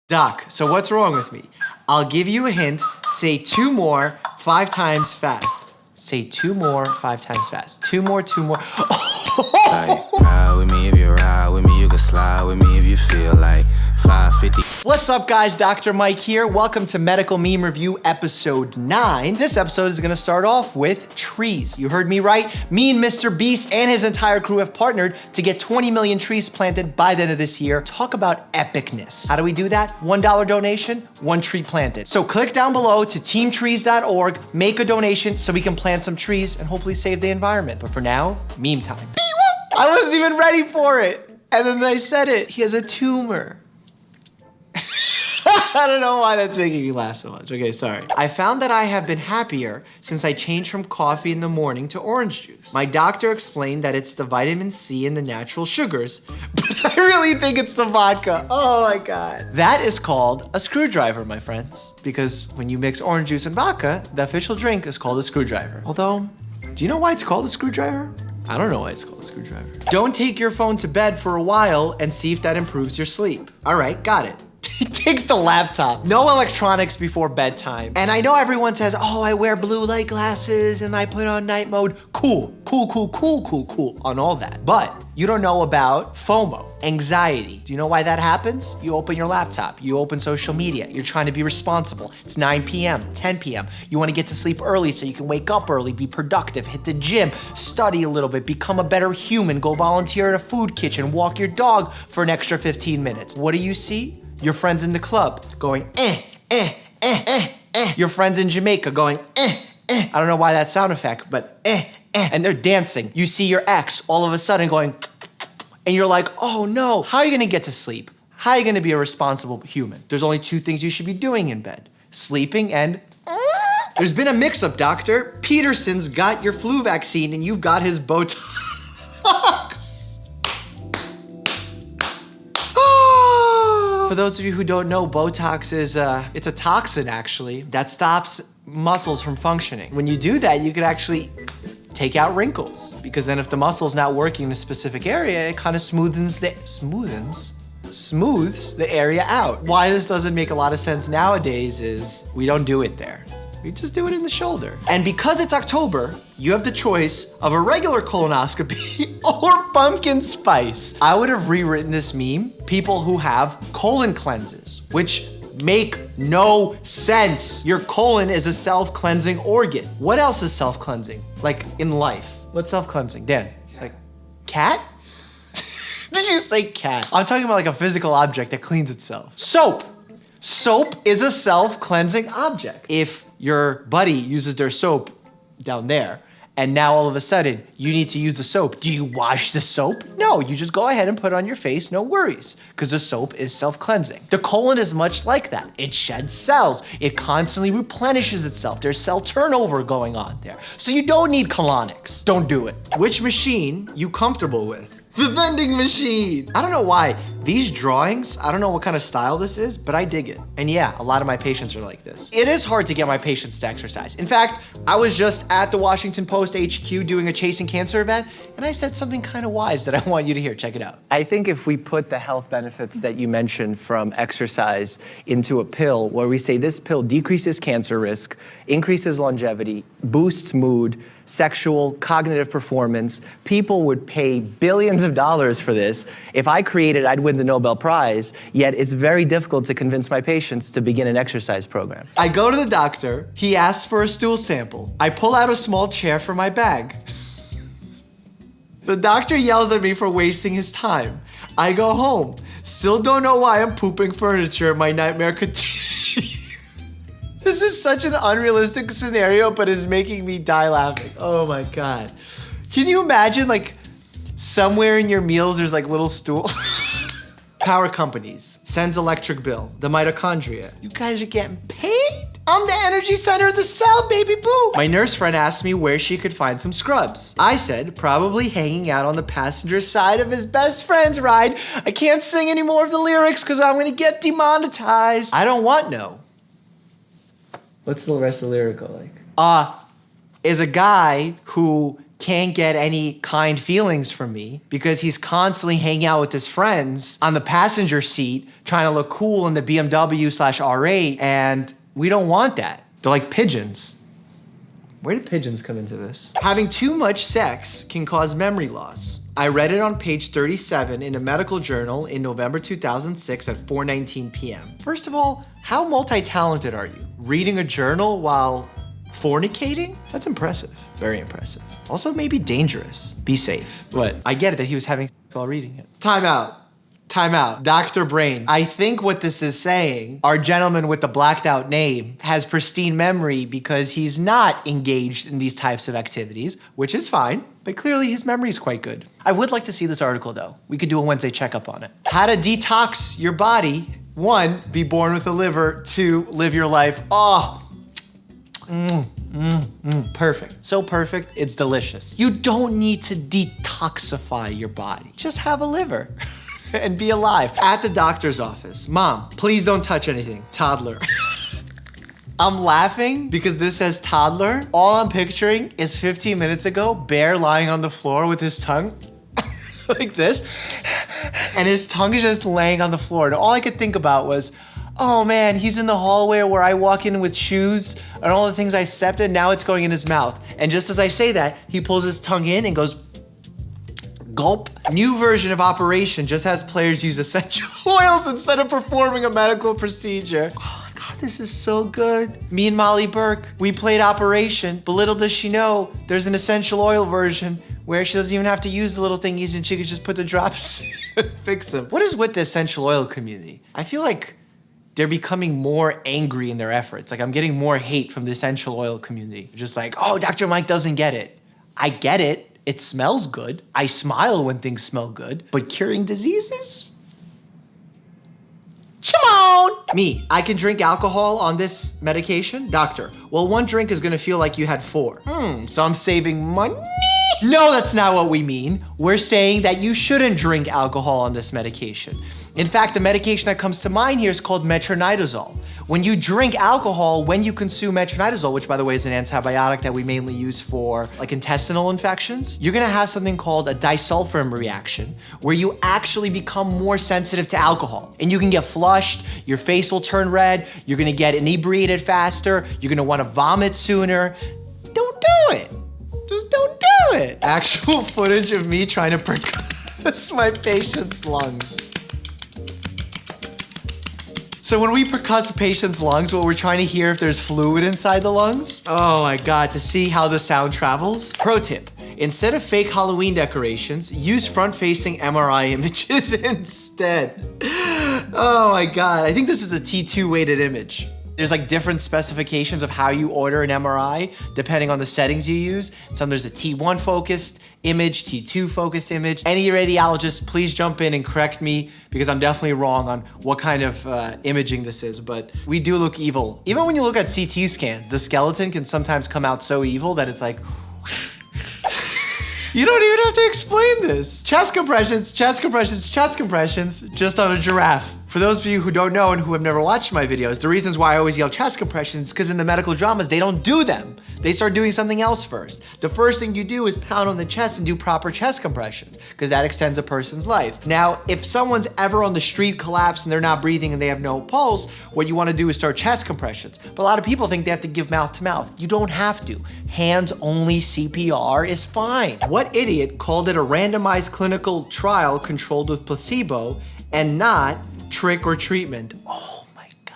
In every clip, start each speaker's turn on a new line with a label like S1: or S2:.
S1: Doc, so what's wrong with me? I'll give you a hint. Say 2 more 5 times fast. Say 2 more 5 times fast. 2 more, 2 more.
S2: Like, ride with me if you ride with me, you can slide with me if you feel like 550.
S1: What's up, guys? Dr. Mike here. Welcome to Medical Meme Review episode 9. This episode is gonna start off with trees. You heard me right. Me and Mr. Beast and his entire crew have partnered to get 20 million trees planted by the end of this year. Talk about epicness. How do we do that? $1 donation, 1 tree planted. So click down below to teamtrees.org, make a donation so we can plant some trees and hopefully save the environment. But for now, meme time. I wasn't even ready for it. And then I said it. He has a tumor. I don't know why that's making me laugh so much. Okay, sorry. I found that I have been happier since I changed from coffee in the morning to orange juice. My doctor explained that it's the vitamin C and the natural sugars, but I really think it's the vodka. Oh my God. That is called a screwdriver, my friends, because when you mix orange juice and vodka, the official drink is called a screwdriver. Although, do you know why it's called a screwdriver? I don't know why it's called a screwdriver. Don't take your phone to bed for a while and see if that improves your sleep. All right, got it. He takes the laptop. No electronics before bedtime. And I know everyone says, oh, I wear blue light glasses and I put on night mode. Cool on all that. But you don't know about FOMO, anxiety. Do you know why that happens? You open your laptop, you open social media, you're trying to be responsible. It's 9 p.m., 10 p.m. You wanna get to sleep early so you can wake up early, be productive, hit the gym, study a little bit, become a better human, go volunteer at a food kitchen, walk your dog for an extra 15 minutes. What do you see? Your friends in the club going, Your friends in Jamaica going, I don't know why that sound effect, but and they're dancing. You see your ex all of a sudden going, and you're like, oh no, how are you gonna get to sleep? How are you gonna be a responsible human? There's only 2 things you should be doing in bed, sleeping and There's been a mix-up, doctor. Peterson's got your flu vaccine and you've got his Botox. For those of you who don't know, Botox is it's a toxin actually that stops muscles from functioning. When you do that, you could actually take out wrinkles because then if the muscle's not working in a specific area, it kind of smooths the area out. Why this doesn't make a lot of sense nowadays is we don't do it there. We just do it in the shoulder. And because it's October, you have the choice of a regular colonoscopy or pumpkin spice. I would have rewritten this meme, people who have colon cleanses, which make no sense. Your colon is a self-cleansing organ. What else is self-cleansing? Like in life, what's self-cleansing? Dan, like cat? Did you say cat? I'm talking about like a physical object that cleans itself. Soap. Soap is a self-cleansing object. If your buddy uses their soap down there, and now all of a sudden you need to use the soap, do you wash the soap? No, you just go ahead and put it on your face, no worries, because the soap is self-cleansing. The colon is much like that. It sheds cells. It constantly replenishes itself. There's cell turnover going on there. So you don't need colonics. Don't do it. Which machine you comfortable with? The vending machine. I don't know why. These drawings, I don't know what kind of style this is, but I dig it. And yeah, a lot of my patients are like this. It is hard to get my patients to exercise. In fact, I was just at the Washington Post HQ doing a Chasing Cancer event, and I said something kind of wise that I want you to hear. Check it out. I think if we put the health benefits that you mentioned from exercise into a pill, where we say this pill decreases cancer risk, increases longevity, boosts mood, sexual, cognitive performance, people would pay billions of dollars for this. If I created, I'd win the Nobel Prize, yet it's very difficult to convince my patients to begin an exercise program. I go to the doctor, he asks for a stool sample. I pull out a small chair from my bag. The doctor yells at me for wasting his time. I go home, still don't know why I'm pooping furniture, my nightmare continues. This is such an unrealistic scenario, but is making me die laughing. Oh my God. Can you imagine like somewhere in your meals, there's like little stool. Power companies, sends electric bill, the mitochondria. You guys are getting paid? I'm the energy center of the cell, baby boo. My nurse friend asked me where she could find some scrubs. I said, probably hanging out on the passenger side of his best friend's ride. I can't sing any more of the lyrics because I'm gonna get demonetized. I don't want no. What's the rest of the lyric go like? Is a guy who can't get any kind feelings from me because he's constantly hanging out with his friends on the passenger seat trying to look cool in the BMW/R8, and we don't want that. They're like pigeons. Where did pigeons come into this? Having too much sex can cause memory loss. I read it on page 37 in a medical journal in November 2006 at 4:19 p.m. First of all, how multi-talented are you? Reading a journal while fornicating? That's impressive. Very impressive. Also maybe dangerous. Be safe. What? I get it that he was having sex while reading it. Time out. Time out. Dr. Brain. I think what this is saying, our gentleman with the blacked out name has pristine memory because he's not engaged in these types of activities, which is fine, but clearly his memory is quite good. I would like to see this article though. We could do a Wednesday checkup on it. How to detox your body. 1, be born with a liver. 2, live your life. Perfect. So perfect, it's delicious. You don't need to detoxify your body. Just have a liver. And be alive. At the doctor's office. Mom, please don't touch anything. Toddler. I'm laughing because this says toddler. All I'm picturing is 15 minutes ago, Bear lying on the floor with his tongue like this. And his tongue is just laying on the floor. And all I could think about was, oh man, he's in the hallway where I walk in with shoes and all the things I stepped in, now it's going in his mouth. And just as I say that, he pulls his tongue in and goes, gulp. New version of Operation just has players use essential oils instead of performing a medical procedure. Oh my God, this is so good. Me and Molly Burke, we played Operation, but little does she know, there's an essential oil version where she doesn't even have to use the little thingies and she could just put the drops and fix them. What is with the essential oil community? I feel like they're becoming more angry in their efforts. Like I'm getting more hate from the essential oil community. Just like, oh, Dr. Mike doesn't get it. I get it. It smells good. I smile when things smell good, but curing diseases? Come on! Me, I can drink alcohol on this medication? Doctor, well, 1 drink is gonna feel like you had 4. So I'm saving money? No, that's not what we mean. We're saying that you shouldn't drink alcohol on this medication. In fact, the medication that comes to mind here is called metronidazole. When you drink alcohol, when you consume metronidazole, which by the way is an antibiotic that we mainly use for like intestinal infections, you're gonna have something called a disulfiram reaction, where you actually become more sensitive to alcohol. And you can get flushed, your face will turn red, you're gonna get inebriated faster, you're gonna wanna vomit sooner. Don't do it. Just don't do it. Actual footage of me trying to percuss my patient's lungs. So when we percuss a patient's lungs, what we're trying to hear if there's fluid inside the lungs. Oh my God, to see how the sound travels. Pro tip, instead of fake Halloween decorations, use front-facing MRI images instead. Oh my God, I think this is a T2 weighted image. There's like different specifications of how you order an MRI depending on the settings you use. Some there's a T1 focused image, T2 focused image. Any radiologist, please jump in and correct me because I'm definitely wrong on what kind of imaging this is, but we do look evil. Even when you look at CT scans, the skeleton can sometimes come out so evil that it's like, you don't even have to explain this. Chest compressions, chest compressions, chest compressions, just on a giraffe. For those of you who don't know and who have never watched my videos, the reasons why I always yell chest compressions is because in the medical dramas, they don't do them. They start doing something else first. The first thing you do is pound on the chest and do proper chest compressions because that extends a person's life. Now, if someone's ever on the street collapsed and they're not breathing and they have no pulse, what you want to do is start chest compressions. But a lot of people think they have to give mouth to mouth. You don't have to. Hands only CPR is fine. What idiot called it a randomized clinical trial controlled with placebo and not trick or treatment? Oh my God.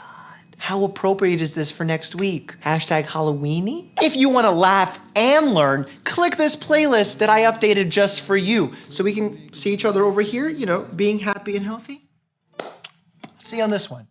S1: How appropriate is this for next week? Hashtag Halloweeny? If you want to laugh and learn, click this playlist that I updated just for you so we can see each other over here, you know, being happy and healthy. See you on this one.